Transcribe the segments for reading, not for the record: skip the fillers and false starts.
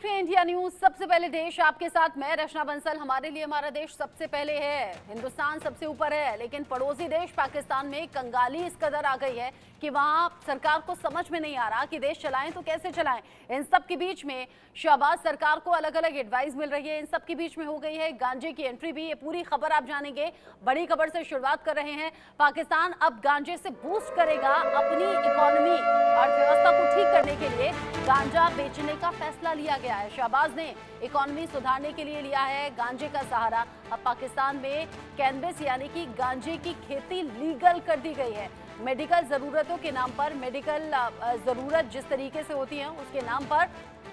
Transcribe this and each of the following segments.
देख रहे हैं इंडिया न्यूज। सबसे पहले देश आपके साथ, मैं रचना बंसल। हमारे लिए हमारा देश सबसे पहले है, हिंदुस्तान सबसे ऊपर है। लेकिन पड़ोसी देश पाकिस्तान में कंगाली इस कदर आ गई है कि वहां सरकार को समझ में नहीं आ रहा कि देश चलाएं तो कैसे चलाएं। इन सब के बीच में शहबाज सरकार को अलग अलग एडवाइस मिल रही है। इन सब के बीच में हो गई है गांजे की एंट्री भी। ये पूरी खबर आप जानेंगे। बड़ी खबर से शुरुआत कर रहे हैं। पाकिस्तान अब गांजे से बूस्ट करेगा अपनी इकोनॉमी। अर्थव्यवस्था को ठीक करने के लिए गांजा बेचने का फैसला लिया गया है। शहबाज ने इकोनॉमी सुधारने के लिए लिया है गांजे का सहारा। अब पाकिस्तान में कैनबिस यानी कि गांजे की खेती लीगल कर दी गई है। मेडिकल जरूरतों के नाम पर, मेडिकल जरूरत जिस तरीके से होती है उसके नाम पर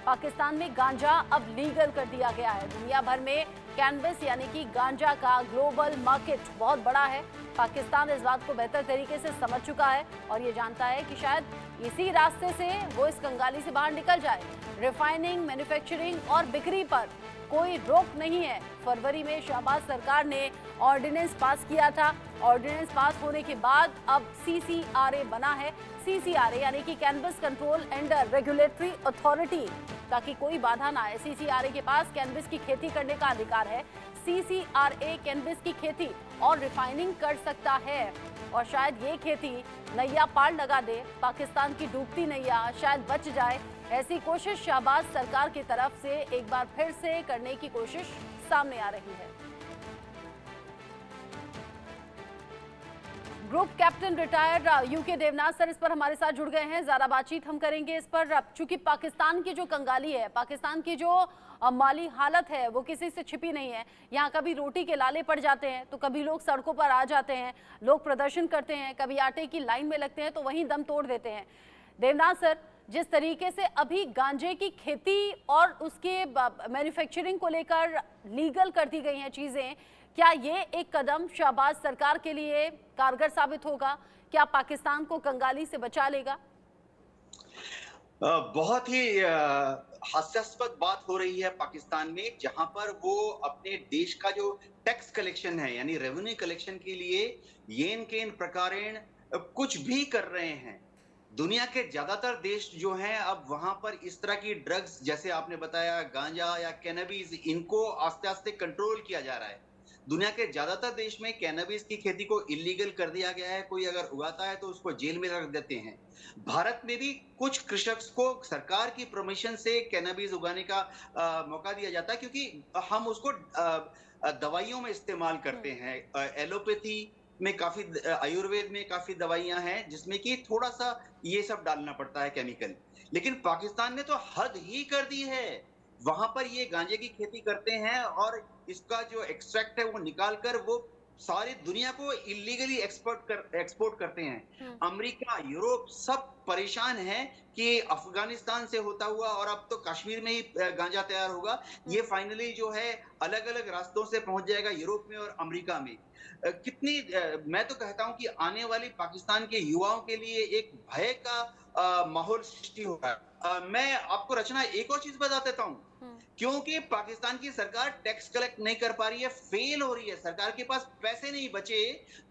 पाकिस्तान में गांजा अब लीगल कर दिया गया है। दुनिया भर में कैनबिस यानी कि गांजा का ग्लोबल मार्केट बहुत बड़ा है। पाकिस्तान इस बात को बेहतर तरीके से समझ चुका है और ये जानता है कि शायद इसी रास्ते से वो इस कंगाली से बाहर निकल जाए। रिफाइनिंग, मैन्युफैक्चरिंग और बिक्री पर कोई रोक नहीं है। फरवरी में शहबाज सरकार ने ऑर्डिनेंस पास किया था। ऑर्डिनेंस पास होने के बाद अब CCRA बना है। CCRA यानी कि cannabis control and regulatory authority, ताकि कोई बाधा ना आए। CCRA के पास कैनबिस की खेती करने का अधिकार है। CCRA कैनबिस की खेती और रिफाइनिंग कर सकता है और शायद ये खेती नैया पार लगा दे। पाकिस्तान की डूबती नैया शायद बच जाए। ऐसी कोशिश शहबाज सरकार की तरफ से एक बार फिर से करने की कोशिश सामने आ रही है। Group captain retired UK Devnath sir इस पर हमारे साथ जुड़ गए हैं। ज्यादा बातचीत हम करेंगे इस पर। चूंकि पाकिस्तान की जो कंगाली है, पाकिस्तान की जो माली हालत है वो किसी से छिपी नहीं है। यहाँ कभी रोटी के लाले पड़ जाते हैं तो कभी लोग सड़कों पर आ जाते हैं, लोग प्रदर्शन करते हैं, कभी आटे की लाइन में लगते हैं तो वहीं दम तोड़ देते हैं। देवनाथ सर, जिस तरीके से अभी गांजे की खेती और उसके मैन्युफैक्चरिंग को लेकर लीगल कर दी गई हैं चीजें, क्या ये एक कदम शहबाज सरकार के लिए कारगर साबित होगा? क्या पाकिस्तान को कंगाली से बचा लेगा? बहुत ही हास्यास्पद बात हो रही है पाकिस्तान में, जहां पर वो अपने देश का जो टैक्स कलेक्शन है यानी रेवेन्यू कलेक्शन के लिए येन केन प्रकारेण कुछ भी कर रहे हैं। दुनिया के ज्यादातर देश जो हैं अब वहां पर इस तरह की ड्रग्स, जैसे आपने बताया गांजा या कैनबिस, इनको आस्ते आस्ते कंट्रोल किया जा रहा है। दुनिया के ज्यादातर देश में कैनबिस की खेती को इलीगल कर दिया गया है। कोई अगर उगाता है तो उसको जेल में रख देते हैं। भारत में भी कुछ कृषक को सरकार की परमिशन से कैनबिस उगाने का मौका दिया जाता है, क्योंकि हम उसको दवाइयों में इस्तेमाल करते हैं। एलोपैथी में काफी, आयुर्वेद में काफी दवाइयां हैं जिसमें कि थोड़ा सा ये सब डालना पड़ता है केमिकल। लेकिन पाकिस्तान ने तो हद ही कर दी है। वहां पर ये गांजे की खेती करते हैं और इसका जो एक्सट्रैक्ट है वो निकाल कर वो सारी दुनिया को इलीगली एक्सपोर्ट करते हैं। अमेरिका, यूरोप सब परेशान है कि अफगानिस्तान से होता हुआ और अब तो कश्मीर में ही गांजा तैयार होगा। ये फाइनली जो है अलग अलग रास्तों से पहुंच जाएगा यूरोप में और अमेरिका में। मैं तो कहता हूं कि आने वाली पाकिस्तान के युवाओं के लिए एक भय का माहौल सृष्टि हो रहा है। मैं आपको रचना एक और चीज बता देता हूं। क्योंकि पाकिस्तान की सरकार टैक्स कलेक्ट नहीं कर पा रही है, फेल हो रही है, सरकार के पास पैसे नहीं बचे,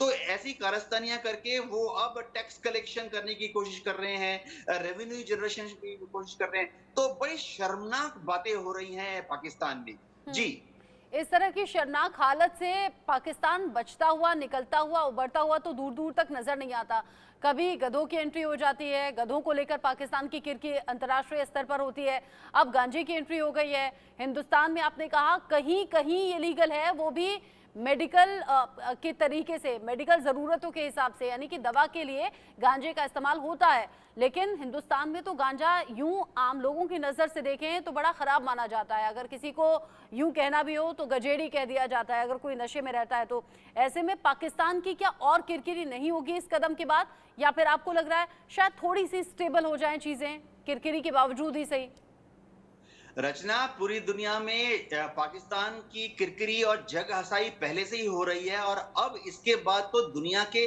तो ऐसी कारस्तानियां करके वो अब टैक्स कलेक्शन करने की कोशिश कर रहे हैं, रेवेन्यू जनरेशन की कोशिश कर रहे हैं। तो बड़ी शर्मनाक बातें हो रही हैं पाकिस्तान में। जी, इस तरह की शर्मनाक हालत से पाकिस्तान बचता हुआ, निकलता हुआ, उभरता हुआ तो दूर दूर तक नजर नहीं आता। कभी गधों की एंट्री हो जाती है, गधों को लेकर पाकिस्तान की किरकी अंतर्राष्ट्रीय स्तर पर होती है। अब गांजे की एंट्री हो गई है। हिंदुस्तान में आपने कहा कहीं कहीं ये लीगल है, वो भी मेडिकल के तरीके से, मेडिकल ज़रूरतों के हिसाब से, यानी कि दवा के लिए गांजे का इस्तेमाल होता है। लेकिन हिंदुस्तान में तो गांजा यूं आम लोगों की नज़र से देखें तो बड़ा ख़राब माना जाता है। अगर किसी को यूं कहना भी हो तो गजेड़ी कह दिया जाता है, अगर कोई नशे में रहता है तो। ऐसे में पाकिस्तान की क्या और किरकिरी नहीं होगी इस कदम के बाद, या फिर आपको लग रहा है शायद थोड़ी सी स्टेबल हो जाएं चीज़ें किरकिरी के बावजूद ही सही? रचना, पूरी दुनिया में पाकिस्तान की किरकिरी और जग हसाई पहले से ही हो रही है और अब इसके बाद तो दुनिया के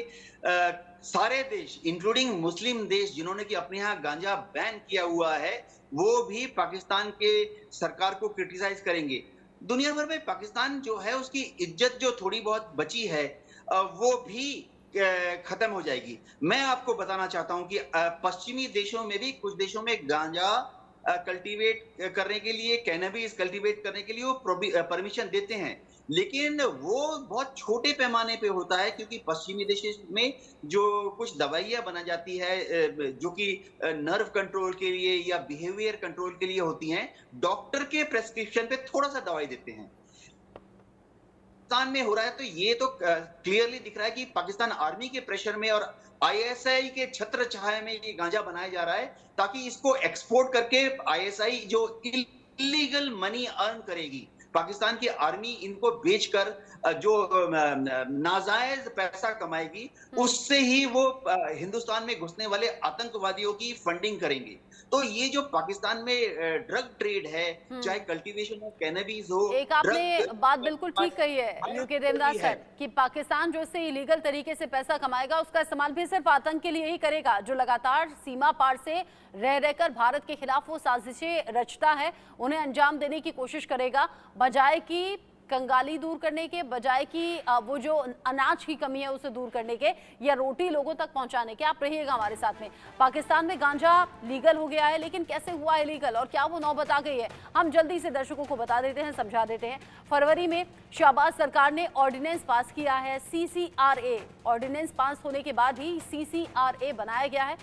सारे देश इंक्लूडिंग मुस्लिम देश जिन्होंने कि अपने यहाँ गांजा बैन किया हुआ है, वो भी पाकिस्तान के सरकार को क्रिटिसाइज करेंगे। दुनिया भर में पाकिस्तान जो है उसकी इज्जत जो थोड़ी बहुत बची है वो भी खत्म हो जाएगी। मैं आपको बताना चाहता हूं कि पश्चिमी देशों में भी, कुछ देशों में गांजा कल्टीवेट करने के लिए, कैनबिस कल्टीवेट करने के लिए वो परमिशन देते हैं। लेकिन वो बहुत छोटे पैमाने पे होता है, क्योंकि पश्चिमी देशों में जो कुछ दवाइयाँ बना जाती है जो कि नर्व कंट्रोल के लिए या बिहेवियर कंट्रोल के लिए होती हैं, डॉक्टर के प्रेस्क्रिप्शन पे थोड़ा-सा दवाई देते हैं। पाकिस्तान में हो रहा है तो ये तो क्लियरली दिख रहा है कि पाकिस्तान आर्मी के प्रेशर में और आईएसआई के छत्र छाया में ये गांजा बनाया जा रहा है, ताकि इसको एक्सपोर्ट करके आईएसआई जो इलीगल मनी अर्न करेगी, पाकिस्तान की आर्मी इनको बेचकर जो नाजायज पैसा कमाएगी, उससे ही वो हिंदुस्तान में घुसने वाले आतंकवादियों की फंडिंग करेंगे। तो ये जो पाकिस्तान में ड्रग ट्रेड है, चाहे कल्टीवेशन ऑफ कैनबिस हो, एक आपने ड्रग बात बिल्कुल ठीक कही है यूके देवदास सर कि पाकिस्तान जो इससे इलीगल तरीके से पैसा कमाएगा उसका इस्तेमाल भी सिर्फ आतंक के लिए ही करेगा। जो लगातार सीमा पार से रह रहकर भारत के खिलाफ वो साजिशें रचता है, उन्हें अंजाम देने की कोशिश करेगा, बजाय कि कंगाली दूर करने के, बजाय कि वो जो अनाज की कमी है उसे दूर करने के या रोटी लोगों तक पहुंचाने के। आप रहिएगा हमारे साथ में। पाकिस्तान में गांजा लीगल हो गया है, लेकिन कैसे हुआ इलीगल और क्या वो नौबत आ गई है, हम जल्दी से दर्शकों को बता देते हैं, समझा देते हैं। फरवरी में शहबाज सरकार ने ऑर्डिनेंस पास किया है, CCRA। ऑर्डिनेंस पास होने के बाद ही CCRA बनाया गया है।